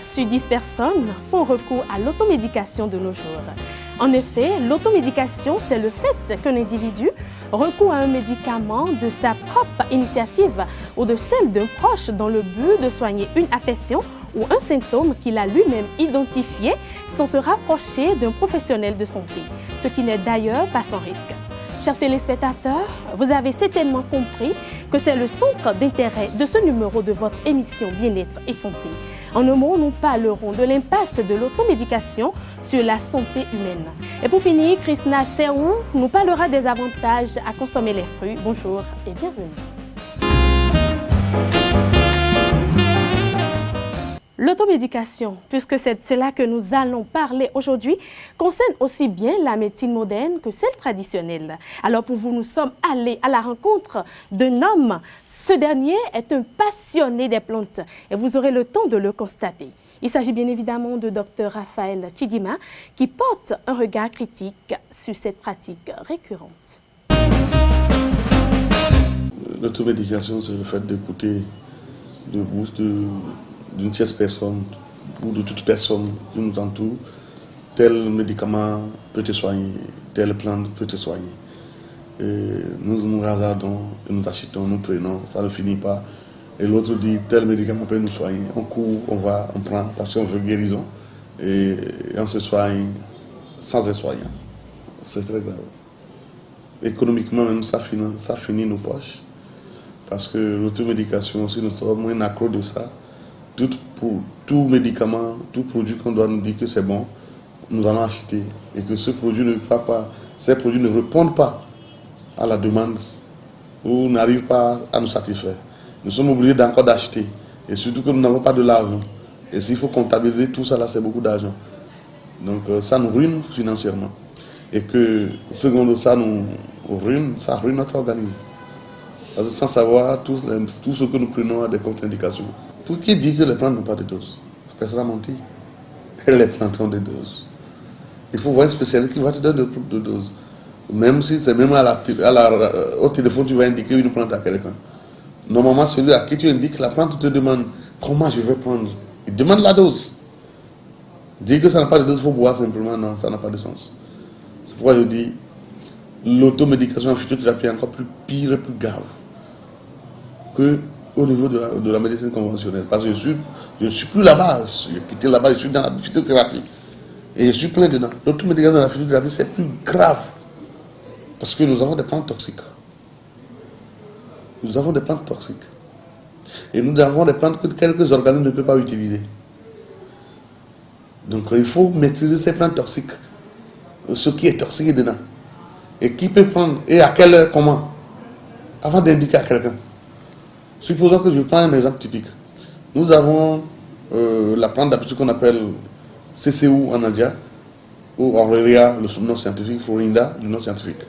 sur 10 personnes font recours à l'automédication de nos jours. En effet, l'automédication, c'est le fait qu'un individu recourt à un médicament de sa propre initiative ou de celle d'un proche dans le but de soigner une affection ou un symptôme qu'il a lui-même identifié sans se rapprocher d'un professionnel de santé, ce qui n'est d'ailleurs pas sans risque. Chers téléspectateurs, vous avez certainement compris que c'est le centre d'intérêt de ce numéro de votre émission Bien-être et Santé. En un mot, nous parlerons de l'impact de l'automédication sur la santé humaine. Et pour finir, Krishna Serou nous parlera des avantages à consommer les fruits. Bonjour et bienvenue. L'automédication, puisque c'est de cela que nous allons parler aujourd'hui, concerne aussi bien la médecine moderne que celle traditionnelle. Alors pour vous, nous sommes allés à la rencontre d'un homme. Ce dernier est un passionné des plantes et vous aurez le temps de le constater. Il s'agit bien évidemment de Dr Raphaël Chidima qui porte un regard critique sur cette pratique récurrente. L'automédication, c'est le fait d'écouter de bouche d'une tierce personne ou de toute personne qui nous entoure. Tel médicament peut te soigner, telle plante peut te soigner. Et nous nous hasardons, nous achetons, nous prenons, ça ne finit pas. Et l'autre dit tel médicament peut nous soigner. On court, on prend parce qu'on veut guérison et on se soigne sans être soignant. C'est très grave. Économiquement même, ça finit nos poches. Parce que l'automédication, si nous sommes un accro de ça, tout médicament, tout produit qu'on doit nous dire que c'est bon, nous allons acheter. Et que ce produit ne va pas, ces produits ne répondent pas à la demande ou n'arrivent pas à nous satisfaire. Nous sommes obligés d'encore d'acheter. Et surtout que nous n'avons pas de l'argent. Et s'il faut comptabiliser tout ça là, c'est beaucoup d'argent. Donc ça nous ruine financièrement. Et que, secondo ça nous ruine, ça ruine notre organisme. Parce que sans savoir, tout ce que nous prenons a des contre-indications. Pour qui dit que les plantes n'ont pas de dose? Ça sera menti. Les plantes ont des doses. Il faut voir un spécialiste qui va te donner de doses. Même si c'est même au téléphone, tu vas indiquer une plante à quelqu'un. Normalement, celui à qui tu indiques la plante te demande comment je vais prendre. Il demande la dose. Dire que ça n'a pas de dose, il faut boire simplement, non, ça n'a pas de sens. C'est pourquoi je dis l'automédication en phytothérapie est encore plus pire et plus grave qu'au niveau de la médecine conventionnelle. Parce que je ne suis plus là-bas, j'ai quitté là-bas, je suis dans la phytothérapie. Et je suis plein dedans. L'automédication dans la phytothérapie, c'est plus grave. Parce que nous avons des plantes toxiques. Nous avons des plantes toxiques. Et nous avons des plantes que quelques organismes ne peuvent pas utiliser. Donc il faut maîtriser ces plantes toxiques. Ce qui est toxique dedans. Et qui peut prendre, et à quelle heure, comment. Avant d'indiquer à quelqu'un. Supposons que je prends un exemple typique. Nous avons la plante d'habitude qu'on appelle CCU en India, ou Aurelia, le nom scientifique, Florinda, le nom scientifique.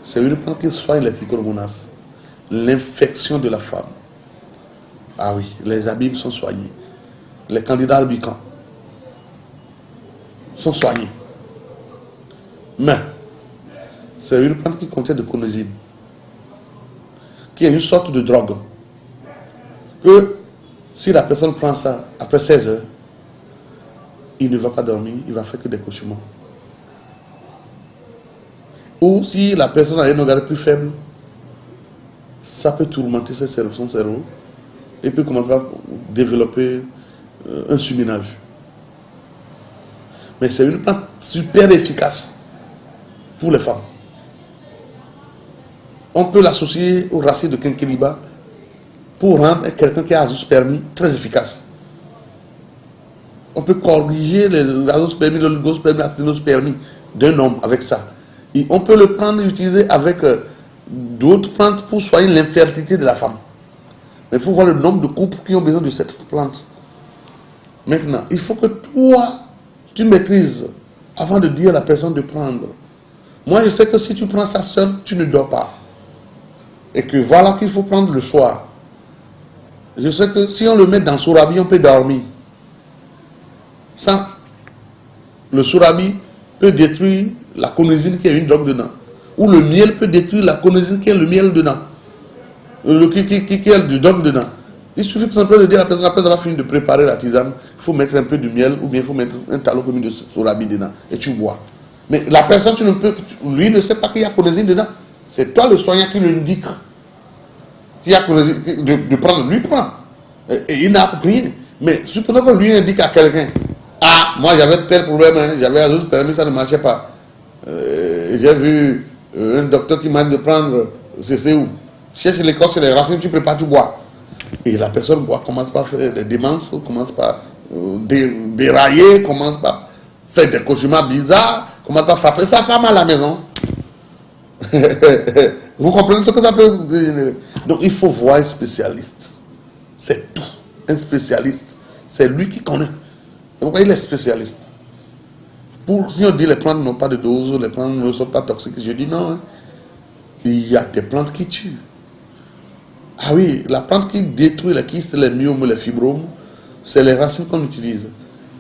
C'est une plante qui soigne les trichomonas, l'infection de la femme. Ah oui, les abîmes sont soignés. Les candidats albicans sont soignés. Mais, c'est une plante qui contient de conosine, qui est une sorte de drogue. Que si la personne prend ça après 16 heures, il ne va pas dormir, il va faire que des cauchemars. Ou si la personne a un organe plus faible, ça peut tourmenter son cerveau et peut commencer à développer un surménage. Mais c'est une plante super efficace pour les femmes. On peut l'associer aux racines de quinquilibre pour rendre quelqu'un qui a azoospermie très efficace. On peut corriger l'azoospermie, l'oligospermie, l'actinospermie d'un homme avec ça. Et on peut le prendre et l'utiliser avec d'autres plantes pour soigner l'infertilité de la femme. Mais il faut voir le nombre de couples qui ont besoin de cette plante. Maintenant, il faut que toi, tu maîtrises avant de dire à la personne de prendre. Moi, je sais que si tu prends ça seul, tu ne dors pas. Et que voilà qu'il faut prendre le soir. Je sais que si on le met dans le sourabi, on peut dormir. Sans le sourabi peut détruire la conosine qui est une drogue dedans. Ou le miel peut détruire la conosine qui est le miel dedans. Qui est du drogue dedans. Il suffit tout simplement de dire à la personne, après avoir fini de préparer la tisane, il faut mettre un peu de miel ou bien il faut mettre un talon commun de sorabi dedans et tu bois. Mais la personne, lui ne sait pas qu'il y a colésine dedans. C'est toi le soignant qui lui indique qu'il y a colésine, de prendre, lui prend. Et il n'a rien. Mais supposons que lui indique à quelqu'un, ah, moi j'avais tel problème, hein, j'avais juste permis, ça ne marchait pas. J'ai vu un docteur qui m'a dit de prendre CCU. Cherche l'écorce et les racines, tu prépares, tu bois. Et la personne boit, commence par faire des démences, commence par dérailler, commence par faire des cauchemars bizarres, commence par frapper sa femme à la maison. Vous comprenez ce que ça peut dire? Donc il faut voir un spécialiste. C'est tout. Un spécialiste. C'est lui qui connaît. C'est pourquoi il est spécialiste. Si on dit les plantes n'ont pas de dose, les plantes ne sont pas toxiques, je dis non. Hein. Il y a des plantes qui tuent. Ah oui, la plante qui détruit les kystes, les myomes, les fibromes, c'est les racines qu'on utilise.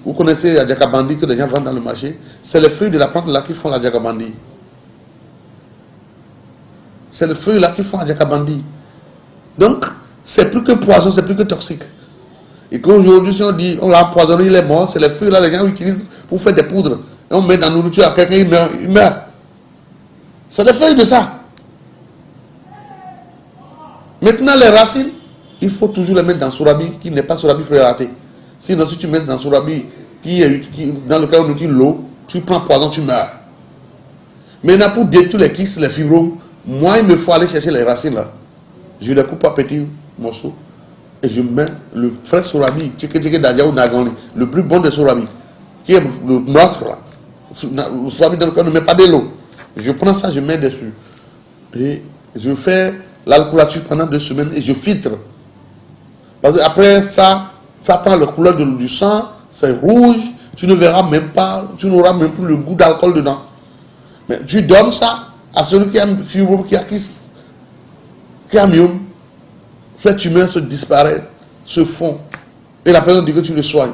Vous connaissez la jacabandi que les gens vendent dans le marché? C'est les feuilles de la plante là qui font la jacabandi. C'est les feuilles là qui font la jacabandi. Donc, c'est plus que poison, c'est plus que toxique. Et qu'aujourd'hui, si on dit, on l'a empoisonné, il est mort, c'est les feuilles là, les gens utilisent pour faire des poudres. Et on met dans la nourriture à quelqu'un, il meurt. C'est les feuilles de ça. Maintenant, les racines, il faut toujours les mettre dans sorabi qui n'est pas sorabi frératé. Sinon, si tu mets dans sorabi dans lequel on utilise l'eau, tu prends poison, tu meurs. Maintenant, pour détruire les kystes, les fibromes, moi, il me faut aller chercher les racines là. Je les coupe à petits morceaux et je mets le frais sorabi, le plus bon des sorabi, qui est le nôtre là. Le sorabi dans lequel on ne met pas de l'eau. Je prends ça, je mets dessus. Et je fais l'alcoolature pendant 2 semaines et je filtre. Parce qu'après ça, ça prend la couleur du sang, c'est rouge, tu ne verras même pas, tu n'auras même plus le goût d'alcool dedans. Mais tu donnes ça à celui qui a fibrome, qui a kyste, qui a myome, cette tumeur se disparaît, se fond. Et la personne dit que tu le soignes.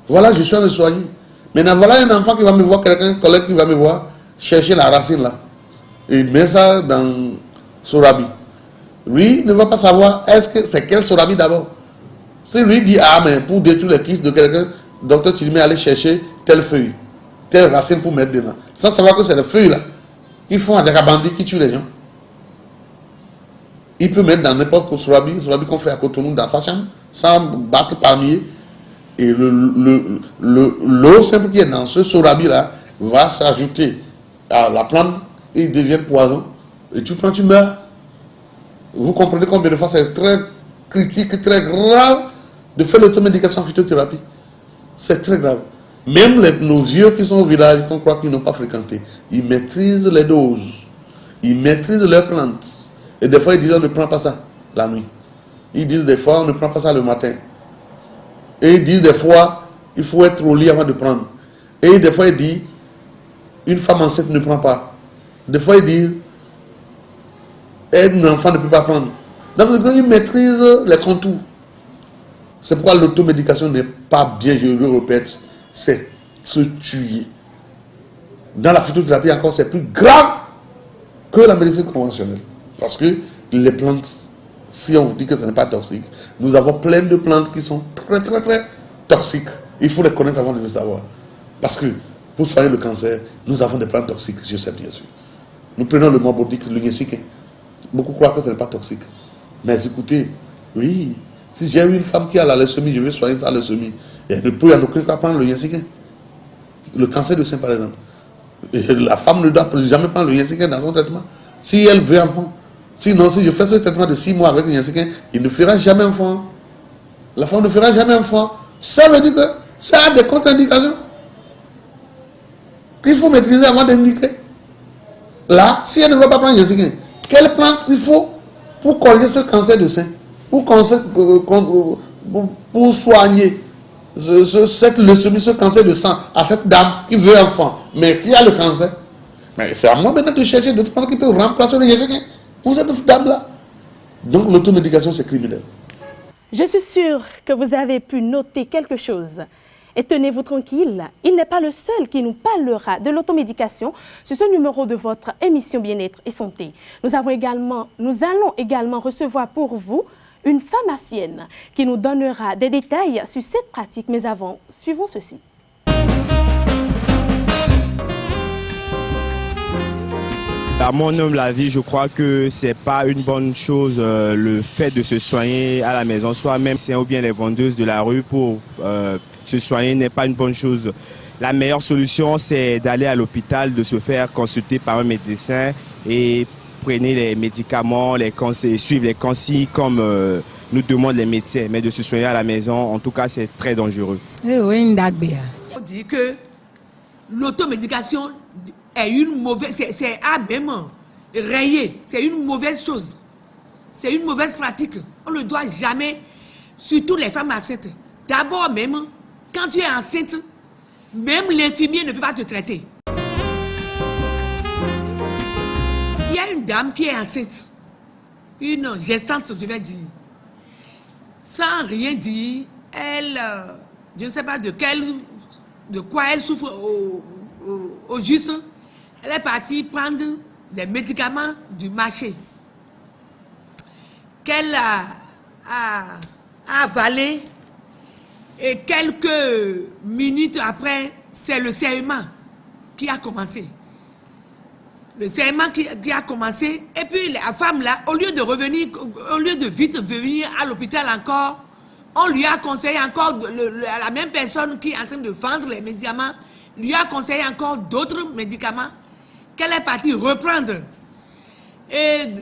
Voilà, je suis en train de soigner. Maintenant, voilà un enfant qui va me voir, quelqu'un, un collègue qui va me voir, chercher la racine là. Et il met ça dans sorabi. Lui ne va pas savoir est-ce que c'est quel sorabi d'abord. Si lui dit, ah mais pour détruire les kystes de quelqu'un, docteur Tilime aller chercher telle feuille, telle racine pour mettre dedans. Sans savoir que c'est les feuilles là qui font un jacabandi qui tue les gens. Il peut mettre dans n'importe quel sorabi qu'on fait à Cotonou dans sa chambre, sans battre palmier. Et l'eau simple qui est dans ce sorabi là va s'ajouter à la plante et il devient poison. Et tu prends, tu meurs. Vous comprenez combien de fois c'est très critique, très grave de faire l'automédication phytothérapie. C'est très grave. Même nos vieux qui sont au village, qu'on croit qu'ils n'ont pas fréquenté, ils maîtrisent les doses. Ils maîtrisent leurs plantes. Et des fois, ils disent on ne prend pas ça la nuit. Ils disent des fois on ne prend pas ça le matin. Et ils disent des fois il faut être au lit avant de prendre. Et des fois, ils disent une femme enceinte ne prend pas. Des fois, ils disent un enfant ne peut pas prendre. Donc, ils maîtrisent les contours. C'est pourquoi l'automédication n'est pas bien, je le répète, c'est se tuer. Dans la phytothérapie encore, c'est plus grave que la médecine conventionnelle. Parce que les plantes, si on vous dit que ce n'est pas toxique, nous avons plein de plantes qui sont très très très toxiques. Il faut les connaître avant de le savoir. Parce que pour soigner le cancer, nous avons des plantes toxiques, je sais bien sûr. Nous prenons le mambodique, le nyesiquin. Beaucoup croient que ce n'est pas toxique. Mais écoutez, oui, si j'ai une femme qui a la leucémie, je vais soigner sa leucémie. Elle ne peut en aucun cas prendre le nyesiquin. Le cancer du sein, par exemple. Et la femme ne doit jamais prendre le nyesiquin dans son traitement. Si elle veut enfant. Sinon, si je fais ce traitement de 6 mois avec le nyesiquin, il ne fera jamais enfant. La femme ne fera jamais enfant. Ça veut dire que ça a des contre-indications qu'il faut maîtriser avant d'indiquer. Là, si elle ne veut pas prendre le nyesiquin, quelle plante il faut pour corriger ce cancer de sein, pour soigner cette leucémie, ce cancer de sang à cette dame qui veut enfant, mais qui a le cancer. Mais c'est à moi maintenant de chercher d'autres plantes qui peuvent remplacer le nyesiquin pour cette dame-là. Donc l'automédication, c'est criminel. Je suis sûre que vous avez pu noter quelque chose. Et tenez-vous tranquille, il n'est pas le seul qui nous parlera de l'automédication sur ce numéro de votre émission Bien-être et Santé. Nous allons également recevoir pour vous une pharmacienne qui nous donnera des détails sur cette pratique. Mais avant, suivons ceci. À mon humble avis, je crois que c'est pas une bonne chose le fait de se soigner à la maison soi-même, ou bien les vendeuses de la rue pour se soigner n'est pas une bonne chose. La meilleure solution, c'est d'aller à l'hôpital, de se faire consulter par un médecin et prenez les médicaments, les conseils, suivre les consignes comme nous demandent les médecins. Mais de se soigner à la maison, en tout cas, c'est très dangereux. On dit que l'automédication est une mauvaise, c'est à même rayé, c'est une mauvaise chose. C'est une mauvaise pratique. On ne doit jamais, surtout les femmes enceintes. D'abord même, quand tu es enceinte, même l'infirmier ne peut pas te traiter. Il y a une dame qui est enceinte, une gestante, je vais dire. Sans rien dire, elle, je ne sais pas de quoi elle souffre au juste. Elle est partie prendre des médicaments du marché qu'elle a avalé et quelques minutes après, c'est le saignement qui a commencé. Le saignement qui a commencé et puis la femme là, au lieu de revenir, au lieu de vite venir à l'hôpital encore, on lui a conseillé encore, la même personne qui est en train de vendre les médicaments, lui a conseillé encore d'autres médicaments qu'elle est partie reprendre. Et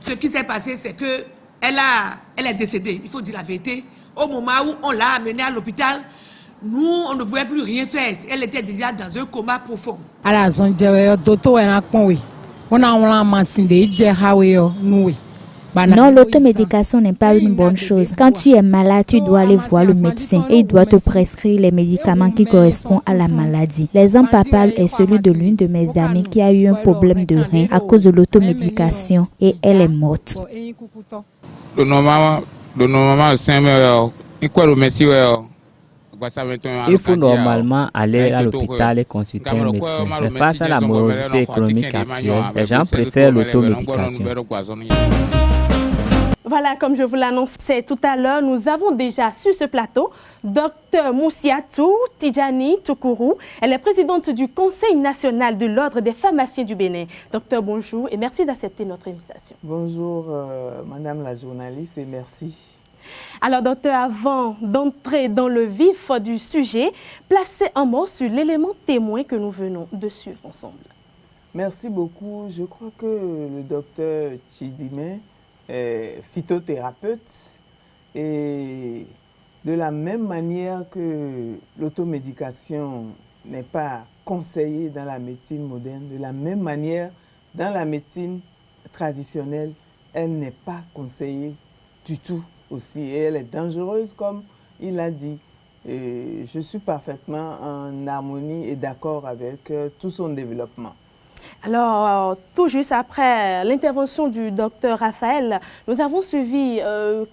ce qui s'est passé, c'est que elle est décédée, il faut dire la vérité. Au moment où on l'a amenée à l'hôpital, nous, on ne pouvait plus rien faire. Elle était déjà dans un coma profond. Non, l'automédication n'est pas une bonne chose. Quand tu es malade, tu dois aller voir le médecin et il doit te prescrire les médicaments qui correspondent à la maladie. L'exemple papal est celui de l'une de mes amies qui a eu un problème de rein à cause de l'automédication et elle est morte. Il faut normalement aller à l'hôpital et consulter un médecin. Mais face à la morosité économique actuelle, les gens préfèrent l'automédication. Voilà, comme je vous l'annonçais tout à l'heure, nous avons déjà sur ce plateau Dr Moussiatou Tidjani Toukourou. Elle est présidente du Conseil national de l'Ordre des pharmaciens du Bénin. Docteur, bonjour et merci d'accepter notre invitation. Bonjour, madame la journaliste, et merci. Alors, docteur, avant d'entrer dans le vif du sujet, placez un mot sur l'élément témoin que nous venons de suivre ensemble. Merci beaucoup. Je crois que le docteur Chidimé est phytothérapeute et de la même manière que l'automédication n'est pas conseillée dans la médecine moderne, de la même manière, dans la médecine traditionnelle, elle n'est pas conseillée du tout aussi. Et elle est dangereuse, comme il a dit. Et je suis parfaitement en harmonie et d'accord avec tout son développement. Alors, tout juste après l'intervention du docteur Raphaël, nous avons suivi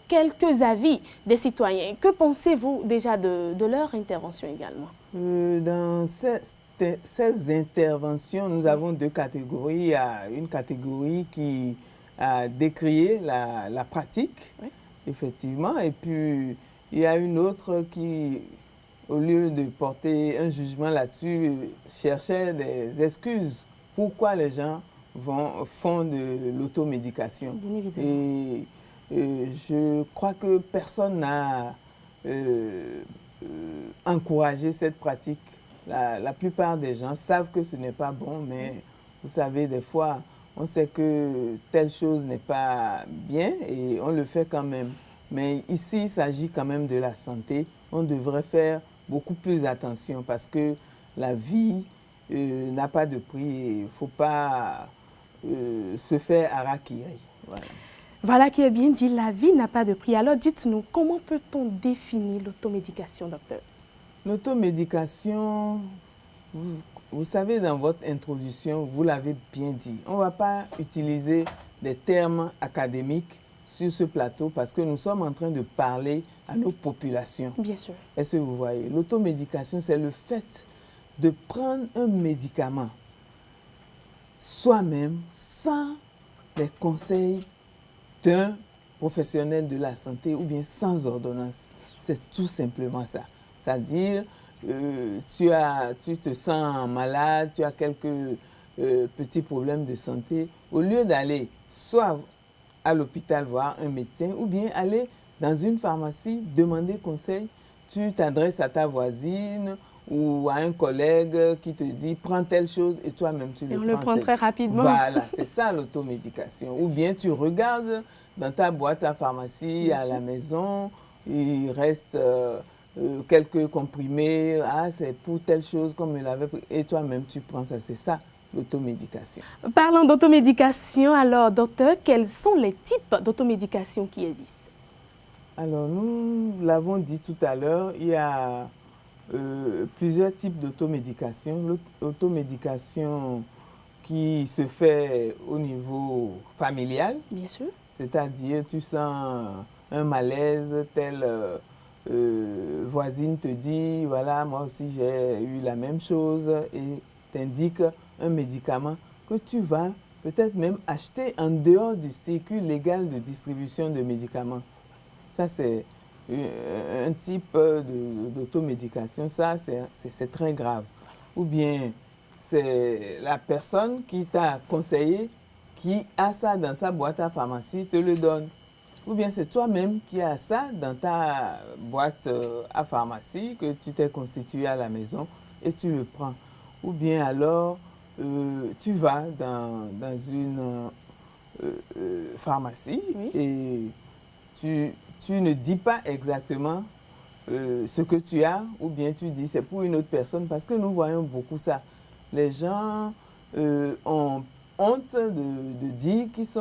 quelques avis des citoyens. Que pensez-vous déjà de leur intervention également? Dans ces interventions, nous avons deux catégories. Il y a une catégorie qui a décrié la pratique, oui, effectivement, et puis il y a une autre qui, au lieu de porter un jugement là-dessus, cherchait des excuses. Pourquoi les gens font de l'automédication. Et je crois que personne n'a encouragé cette pratique. La plupart des gens savent que ce n'est pas bon, mais vous savez, des fois, on sait que telle chose n'est pas bien et on le fait quand même. Mais ici, il s'agit quand même de la santé. On devrait faire beaucoup plus attention parce que la vie n'a pas de prix et il ne faut pas se faire harakiri. Voilà. Voilà qui est bien dit, la vie n'a pas de prix. Alors dites-nous, comment peut-on définir l'automédication, docteur? L'automédication, vous savez, dans votre introduction, vous l'avez bien dit. On ne va pas utiliser des termes académiques sur ce plateau parce que nous sommes en train de parler à nos populations. Bien sûr. Est-ce que vous voyez? L'automédication, c'est le fait de prendre un médicament soi-même sans les conseils d'un professionnel de la santé ou bien sans ordonnance. C'est tout simplement ça. C'est-à-dire, tu te sens malade, tu as quelques petits problèmes de santé. Au lieu d'aller soit à l'hôpital voir un médecin ou bien aller dans une pharmacie, demander conseil, tu t'adresses à ta voisine ou à un collègue qui te dit « prends telle chose » et toi-même tu le prends. On le prend très rapidement. Voilà, c'est ça l'automédication. Ou bien tu regardes dans ta boîte à pharmacie, à la maison, il reste quelques comprimés, c'est pour telle chose comme il avait pris, et toi-même tu prends ça, c'est ça l'automédication. Parlant d'automédication, alors docteur, quels sont les types d'automédication qui existent? Alors nous l'avons dit tout à l'heure, il y a plusieurs types d'automédication. L'automédication qui se fait au niveau familial. Bien sûr. C'est-à-dire, tu sens un malaise, telle voisine te dit, voilà, moi aussi j'ai eu la même chose et t'indique un médicament que tu vas peut-être même acheter en dehors du circuit légal de distribution de médicaments. Ça, c'est un type d'automédication. Ça, c'est très grave. Ou bien, c'est la personne qui t'a conseillé, qui a ça dans sa boîte à pharmacie, te le donne. Ou bien, c'est toi-même qui as ça dans ta boîte à pharmacie que tu t'es constitué à la maison et tu le prends. Ou bien alors, tu vas dans une pharmacie et tu ne dis pas exactement ce que tu as, ou bien tu dis c'est pour une autre personne, parce que nous voyons beaucoup ça. Les gens ont honte de dire qu'ils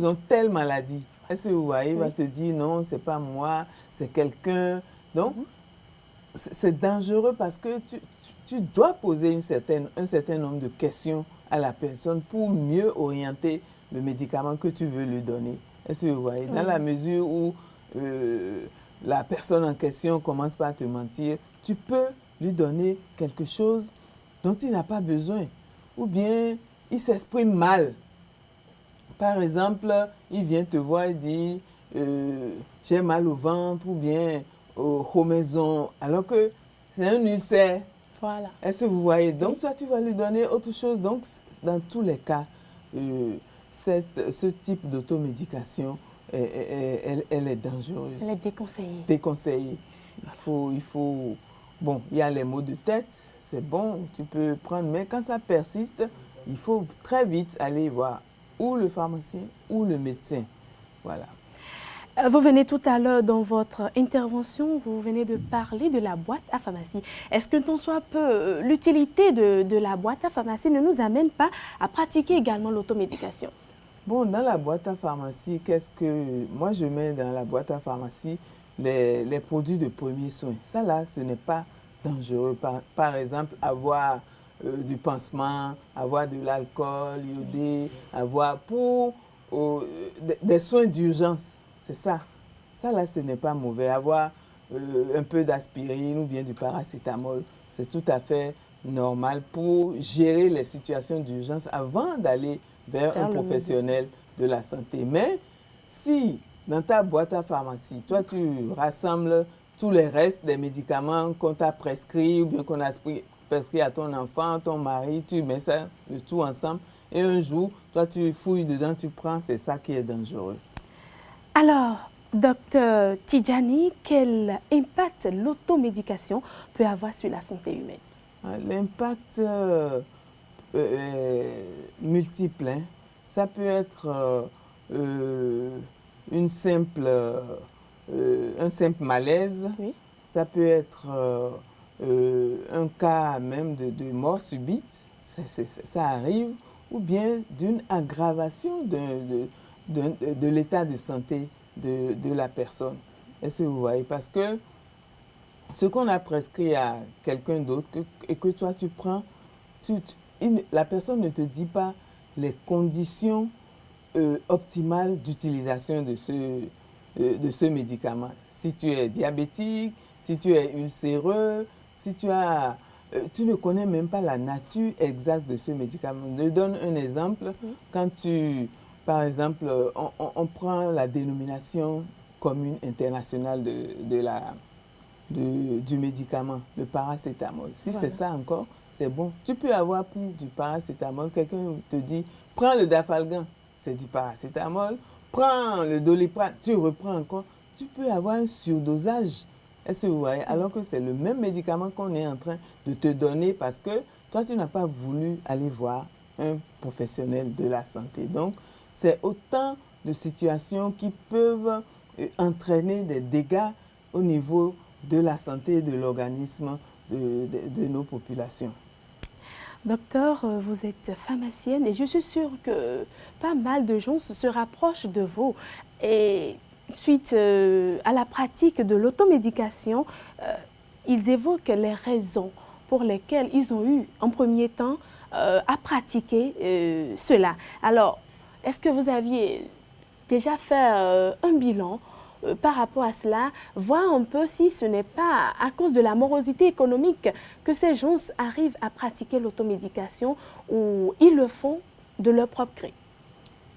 ont telle maladie. Est-ce que vous voyez, il va te dire non, c'est pas moi, c'est quelqu'un. Donc, c'est dangereux parce que tu dois poser un certain nombre de questions à la personne pour mieux orienter le médicament que tu veux lui donner. Est-ce que vous voyez? Dans la mesure où la personne en question commence par te mentir, tu peux lui donner quelque chose dont il n'a pas besoin. Ou bien, il s'exprime mal. Par exemple, il vient te voir et dit « j'ai mal au ventre » ou bien « aux maisons », alors que c'est un ulcère. Voilà. Est-ce que vous voyez? Donc, toi, tu vas lui donner autre chose. Donc, dans tous les cas, ce type d'automédication, elle est dangereuse. Elle est déconseillée. Déconseillée. Il faut... Bon, il y a les maux de tête, c'est bon, tu peux prendre. Mais quand ça persiste, il faut très vite aller voir ou le pharmacien ou le médecin. Voilà. Vous venez tout à l'heure dans votre intervention, vous venez de parler de la boîte à pharmacie. Est-ce que tant soit peu, l'utilité de la boîte à pharmacie ne nous amène pas à pratiquer également l'automédication? Bon, dans la boîte à pharmacie, qu'est-ce que... Moi, je mets dans la boîte à pharmacie les produits de premiers soins. Ça, là, ce n'est pas dangereux. Par exemple, avoir du pansement, avoir de l'alcool iodé, avoir pour des soins d'urgence. C'est ça. Ça, là, ce n'est pas mauvais. Avoir un peu d'aspirine ou bien du paracétamol, c'est tout à fait normal pour gérer les situations d'urgence avant d'aller vers un professionnel de la santé. Mais si dans ta boîte à pharmacie, toi, tu rassembles tous les restes des médicaments qu'on t'a prescrits ou bien qu'on a prescrit à ton enfant, ton mari, tu mets ça, le tout ensemble, et un jour, toi, tu fouilles dedans, tu prends, c'est ça qui est dangereux. Alors, docteur Tidjani, quel impact l'automédication peut avoir sur la santé humaine? L'impact multiple, hein. Ça peut être un simple malaise, ça peut être un cas même de mort subite, ça arrive, ou bien d'une aggravation de l'état de santé de la personne. Est-ce que vous voyez? Parce que ce qu'on a prescrit à quelqu'un d'autre et que toi tu prends, la personne ne te dit pas les conditions optimales d'utilisation de ce médicament. Si tu es diabétique, si tu es ulcéreux, si tu ne connais même pas la nature exacte de ce médicament. Je donne un exemple. Quand tu par exemple, on prend la dénomination commune internationale du médicament, le paracétamol. Si c'est ça encore, c'est bon. Tu peux avoir pris du paracétamol, quelqu'un te dit, prends le Dafalgan, c'est du paracétamol, prends le Doliprane, tu reprends encore. Tu peux avoir un surdosage. Est-ce que vous voyez? Alors que c'est le même médicament qu'on est en train de te donner parce que toi, tu n'as pas voulu aller voir un professionnel de la santé. Donc, c'est autant de situations qui peuvent entraîner des dégâts au niveau de la santé et de l'organisme de nos populations. Docteur, vous êtes pharmacienne et je suis sûre que pas mal de gens se rapprochent de vous. Et suite à la pratique de l'automédication, ils évoquent les raisons pour lesquelles ils ont eu en premier temps à pratiquer cela. Alors, est-ce que vous aviez déjà fait un bilan par rapport à cela, voir un peu si ce n'est pas à cause de la morosité économique que ces gens arrivent à pratiquer l'automédication ou ils le font de leur propre gré?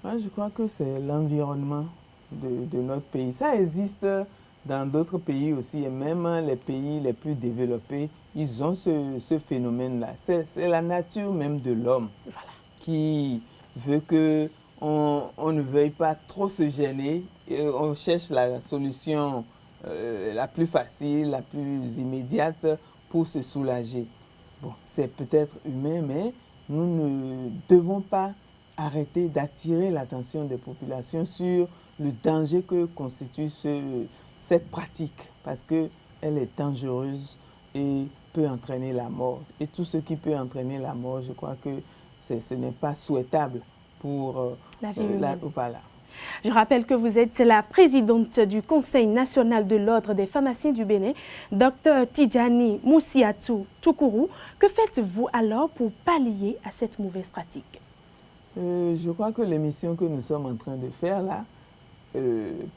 Moi, je crois que c'est l'environnement de notre pays. Ça existe dans d'autres pays aussi, et même les pays les plus développés, ils ont ce phénomène-là. C'est la nature même de l'homme qui veut qu'on ne veuille pas trop se gêner. Et on cherche la solution la plus facile, la plus immédiate pour se soulager. Bon, c'est peut-être humain, mais nous ne devons pas arrêter d'attirer l'attention des populations sur le danger que constitue cette pratique, parce qu'elle est dangereuse et peut entraîner la mort. Et tout ce qui peut entraîner la mort, je crois que ce n'est pas souhaitable pour la vie humaine. Voilà. Je rappelle que vous êtes la présidente du Conseil national de l'Ordre des pharmaciens du Bénin, Dr Tidjani Moussiatou Toukourou. Que faites-vous alors pour pallier à cette mauvaise pratique? Je crois que l'émission que nous sommes en train de faire là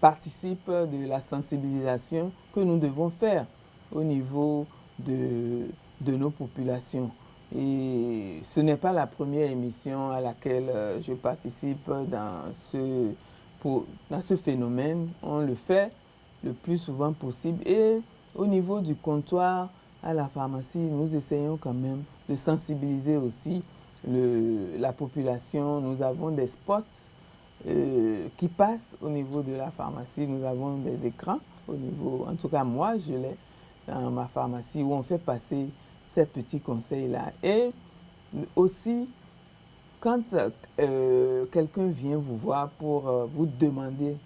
participe de la sensibilisation que nous devons faire au niveau de nos populations. Et ce n'est pas la première émission à laquelle je participe dans ce phénomène. On le fait le plus souvent possible. Et au niveau du comptoir à la pharmacie, nous essayons quand même de sensibiliser aussi la population. Nous avons des spots qui passent au niveau de la pharmacie. Nous avons des écrans au niveau, en tout cas moi je l'ai dans ma pharmacie, où on fait passer ces petits conseils-là. Et aussi, quand quelqu'un vient vous voir pour vous demander,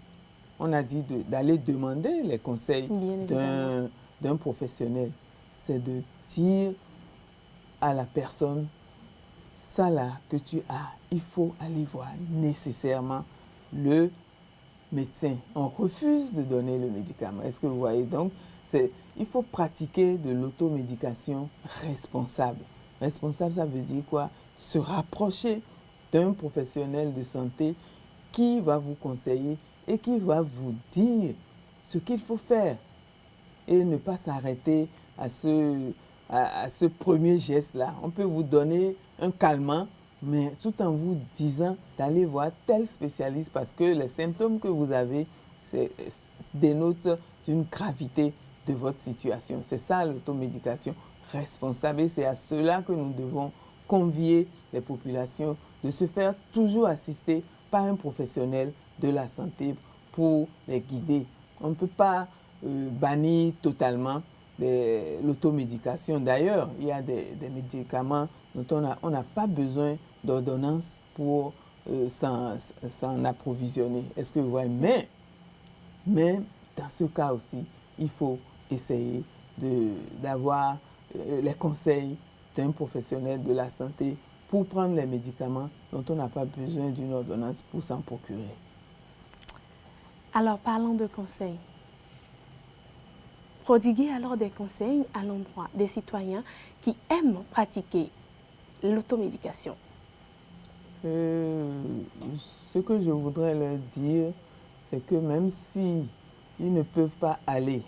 on a dit d'aller demander les conseils d'un professionnel, c'est de dire à la personne, ça là que tu as, il faut aller voir nécessairement le médecin. On refuse de donner le médicament. Est-ce que vous voyez? Donc, il faut pratiquer de l'automédication responsable. Responsable, ça veut dire quoi? Se rapprocher d'un professionnel de santé qui va vous conseiller et qui va vous dire ce qu'il faut faire et ne pas s'arrêter à ce premier geste-là. On peut vous donner un calmant, mais tout en vous disant d'aller voir tel spécialiste parce que les symptômes que vous avez dénotent d'une gravité de votre situation. C'est ça l'automédication responsable et c'est à cela que nous devons convier les populations de se faire toujours assister par un professionnel de la santé pour les guider. On ne peut pas bannir totalement l'automédication. D'ailleurs, il y a des médicaments dont on n'a pas besoin d'ordonnance pour s'en approvisionner. Est-ce que vous voyez? Mais dans ce cas aussi, il faut essayer d'avoir les conseils d'un professionnel de la santé pour prendre les médicaments dont on n'a pas besoin d'une ordonnance pour s'en procurer. Alors, parlons de conseils. Prodiguez alors des conseils à l'endroit des citoyens qui aiment pratiquer l'automédication. Ce que je voudrais leur dire, c'est que même si ils ne peuvent pas aller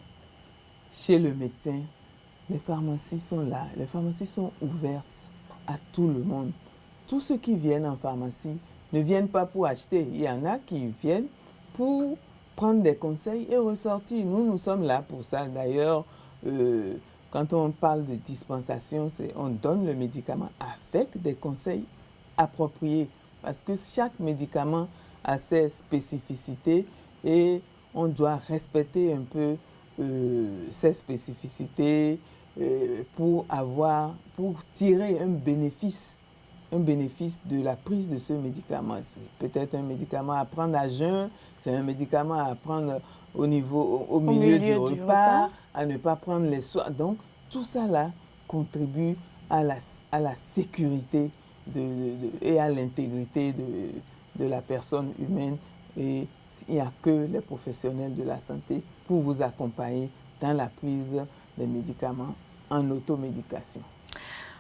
chez le médecin, les pharmacies sont là. Les pharmacies sont ouvertes à tout le monde. Tous ceux qui viennent en pharmacie, ne viennent pas pour acheter. Il y en a qui viennent pour prendre des conseils et ressortir. Nous sommes là pour ça. D'ailleurs, quand on parle de dispensation, on donne le médicament avec des conseils appropriés. Parce que chaque médicament a ses spécificités et on doit respecter un peu ces spécificités pour tirer un bénéfice de la prise de ce médicament. C'est peut-être un médicament à prendre à jeun, c'est un médicament à prendre au milieu du repas, à ne pas prendre les soins. Donc, tout ça là contribue à la sécurité et à l'intégrité de la personne humaine. Et il n'y a que les professionnels de la santé pour vous accompagner dans la prise des médicaments en automédication.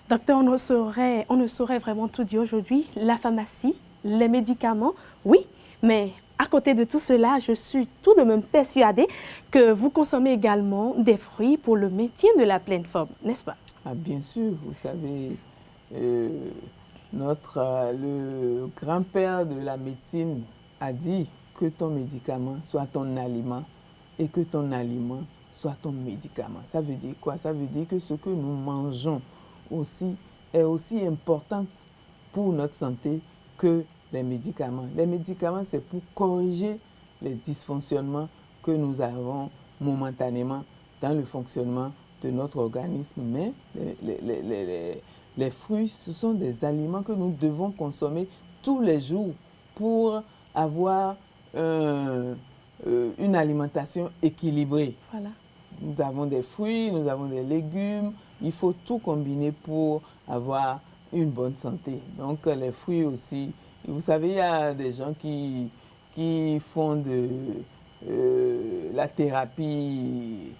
Docteur, on ne saurait vraiment tout dire aujourd'hui. La pharmacie, les médicaments, oui, mais à côté de tout cela, je suis tout de même persuadée que vous consommez également des fruits pour le maintien de la pleine forme, n'est-ce pas? Ah, bien sûr, vous savez, le grand-père de la médecine a dit que ton médicament soit ton aliment et que ton aliment soit ton médicament. Ça veut dire quoi? Ça veut dire que ce que nous mangeons est aussi importante pour notre santé que les médicaments. Les médicaments, c'est pour corriger les dysfonctionnements que nous avons momentanément dans le fonctionnement de notre organisme. Mais les fruits, ce sont des aliments que nous devons consommer tous les jours pour avoir une alimentation équilibrée. Voilà. Nous avons des fruits, nous avons des légumes. Il faut tout combiner pour avoir une bonne santé. Donc les fruits aussi. Vous savez, il y a des gens qui font de la thérapie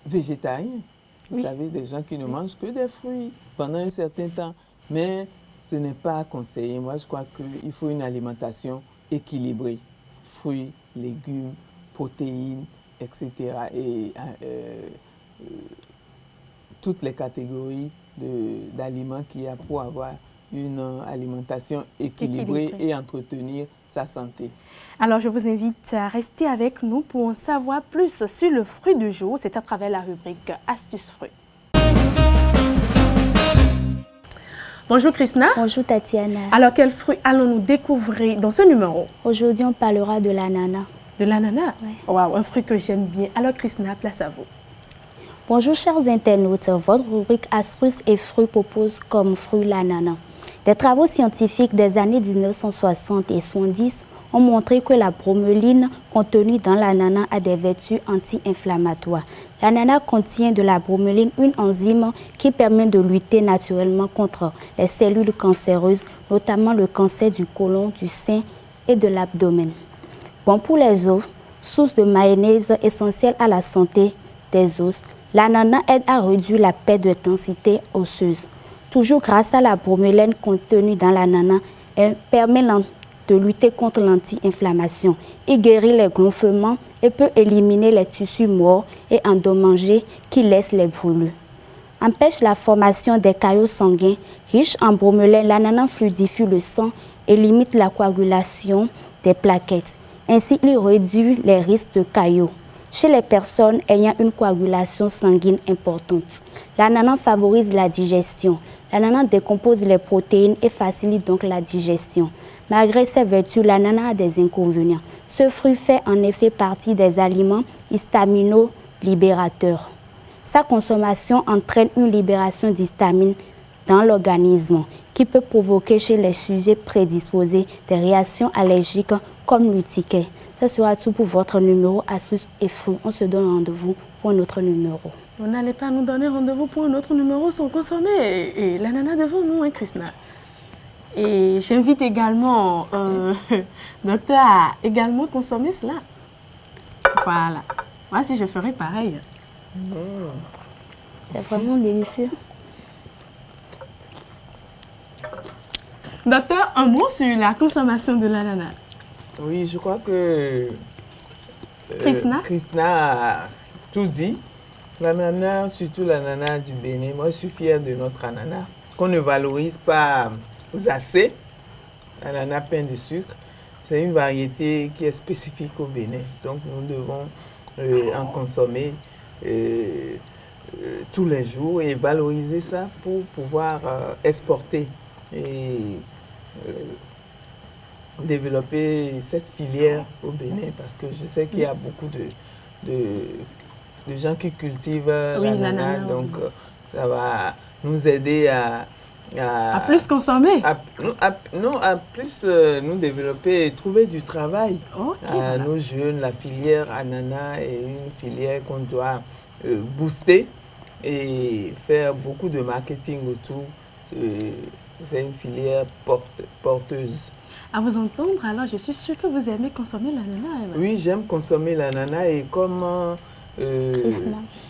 végétarienne. Vous savez, des gens qui ne mangent que des fruits pendant un certain temps. Mais ce n'est pas conseillé. Moi, je crois qu'il faut une alimentation équilibrée. Fruits, légumes, protéines, etc. Et toutes les catégories d'aliments qu'il y a pour avoir une alimentation équilibrée et entretenir sa santé. Alors, je vous invite à rester avec nous pour en savoir plus sur le fruit du jour. C'est à travers la rubrique Astuces fruits. Bonjour Krishna. Bonjour Tatiana. Alors, quel fruit allons-nous découvrir dans ce numéro? Aujourd'hui, on parlera de l'ananas. De l'ananas? Oui. Wow, un fruit que j'aime bien. Alors Krishna, place à vous. Bonjour chers internautes, votre rubrique Astuces et fruits propose comme fruit l'ananas. Des travaux scientifiques des années 1960 et 70 ont montré que la broméline contenue dans l'ananas a des vertus anti-inflammatoires. L'ananas contient de la broméline, une enzyme qui permet de lutter naturellement contre les cellules cancéreuses, notamment le cancer du côlon, du sein et de l'abdomen. Bon pour les os, source de mayonnaise essentielle à la santé des os, l'ananas aide à réduire la perte de densité osseuse. Toujours grâce à la broméline contenue dans l'ananas, elle permet de lutter contre l'anti-inflammation. Il guérit les gonflements et peut éliminer les tissus morts et endommagés qui laissent les brûlures. Empêche la formation des caillots sanguins. Riche en broméline, l'ananas fluidifie le sang et limite la coagulation des plaquettes. Ainsi, il réduit les risques de caillots. Chez les personnes ayant une coagulation sanguine importante, l'ananas favorise la digestion. L'ananas décompose les protéines et facilite donc la digestion. Malgré ses vertus, l'ananas a des inconvénients. Ce fruit fait en effet partie des aliments histamino-libérateurs. Sa consommation entraîne une libération d'histamine dans l'organisme qui peut provoquer chez les sujets prédisposés des réactions allergiques comme l'urticaire. Ce sera tout pour votre numéro Astuces et fruits. On se donne rendez-vous pour un autre numéro. Vous n'allez pas nous donner rendez-vous pour un autre numéro sans consommer l'ananas devant nous, hein, Krishna. Et j'invite également docteur à également consommer cela. Voilà. Moi, si je ferais pareil. C'est vraiment délicieux. Docteur, un mot sur la consommation de l'ananas. Oui, je crois que Krishna a tout dit. L'ananas, surtout l'ananas du Bénin, moi je suis fière de notre ananas. qu'on ne valorise pas assez, l'ananas pain de sucre. C'est une variété qui est spécifique au Bénin. Donc nous devons en consommer tous les jours et valoriser ça pour pouvoir exporter et développer cette filière au Bénin, parce que je sais qu'il y a beaucoup de gens qui cultivent l'ananas, donc ça va nous aider à plus consommer. À plus nous développer et trouver du travail à nos jeunes. La filière ananas est une filière qu'on doit booster et faire beaucoup de marketing autour. C'est une filière porteuse. À vous entendre, alors je suis sûre que vous aimez consommer l'ananas. Oui, j'aime consommer l'ananas et comme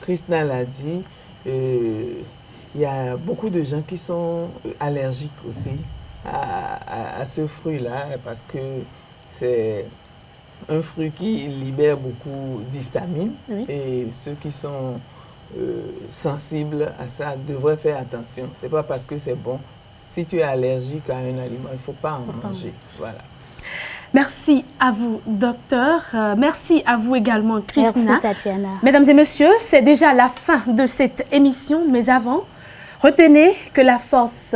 Krishna l'a dit, il y a beaucoup de gens qui sont allergiques aussi à ce fruit-là, parce que c'est un fruit qui libère beaucoup d'histamine. Et ceux qui sont sensibles à ça devraient faire attention. Ce n'est pas parce que c'est bon. Si tu es allergique à un aliment, il ne faut pas en manger. Voilà. Merci à vous, docteur. Merci à vous également, Krishna. Merci, Tatiana. Mesdames et messieurs, c'est déjà la fin de cette émission. Mais avant, retenez que la force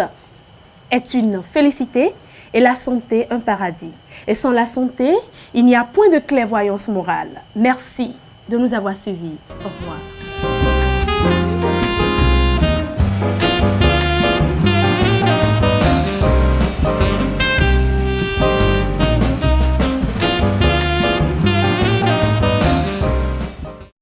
est une félicité et la santé un paradis. Et sans la santé, il n'y a point de clairvoyance morale. Merci de nous avoir suivis. Au revoir.